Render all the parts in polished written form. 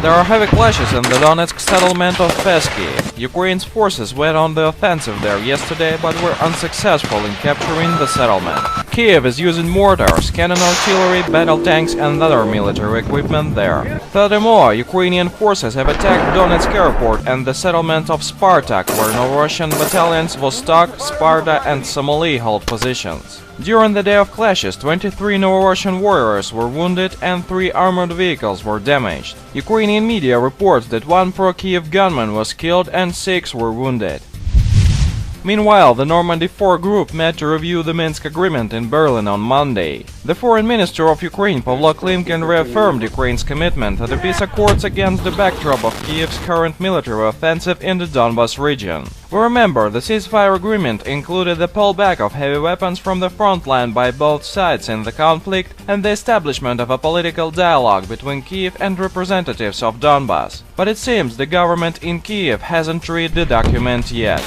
There are heavy clashes in the Donetsk settlement of Pesky. Ukraine's forces went on the offensive there yesterday but were unsuccessful in capturing the settlement. Kiev is using mortars, cannon artillery, battle tanks and other military equipment there. Furthermore, Ukrainian forces have attacked Donetsk airport and the settlement of Spartak, where Novo-Russian battalions Vostok, Sparta and Somali hold positions. During the day of clashes, 23 Novo-Russian warriors were wounded and 3 armored vehicles were damaged. Ukrainian media reports that 1 pro-Kiev gunman was killed and 6 were wounded. Meanwhile, the Normandy 4 group met to review the Minsk agreement in Berlin on Monday. The Foreign Minister of Ukraine, Pavlo Klimkin, reaffirmed Ukraine's commitment to the peace accords against the backdrop of Kiev's current military offensive in the Donbas region. We remember, the ceasefire agreement included the pullback of heavy weapons from the front line by both sides in the conflict and the establishment of a political dialogue between Kiev and representatives of Donbas. But it seems the government in Kiev hasn't read the document yet.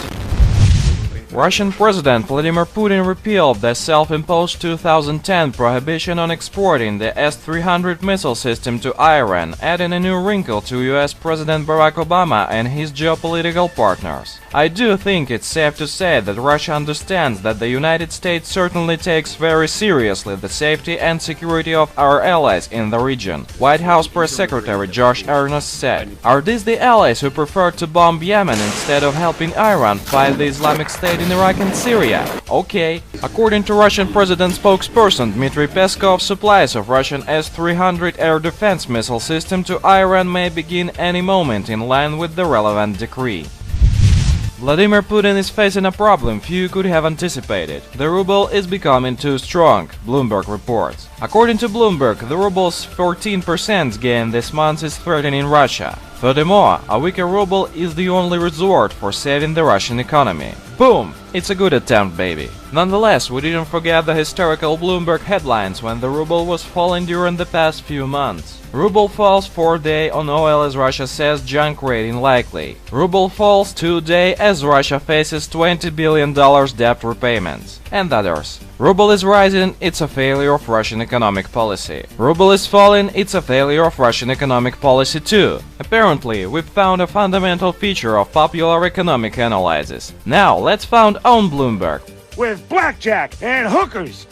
Russian President Vladimir Putin repealed the self-imposed 2010 prohibition on exporting the S-300 missile system to Iran, adding a new wrinkle to US President Barack Obama and his geopolitical partners. I do think it's safe to say that Russia understands that the United States certainly takes very seriously the safety and security of our allies in the region, White House Press Secretary Josh Earnest said. Are these the allies who prefer to bomb Yemen instead of helping Iran fight the Islamic State in Iraq and Syria? Okay. According to Russian President spokesperson Dmitry Peskov, supplies of Russian S-300 air defense missile system to Iran may begin any moment in line with the relevant decree. Vladimir Putin is facing a problem few could have anticipated. The ruble is becoming too strong, Bloomberg reports. According to Bloomberg, the ruble's 14% gain this month is threatening Russia. Furthermore, a weaker ruble is the only resort for saving the Russian economy. Boom! It's a good attempt, baby. Nonetheless, we didn't forget the historical Bloomberg headlines when the ruble was falling during the past few months. Ruble falls 4-day on oil as Russia says junk rating likely. Ruble falls 2-day as Russia faces $20 billion debt repayments. And others. Ruble is rising, it's a failure of Russian economic policy. Ruble is falling, it's a failure of Russian economic policy too. Apparently, we've found a fundamental feature of popular economic analysis. Now, let's found on Bloomberg. With blackjack and hookers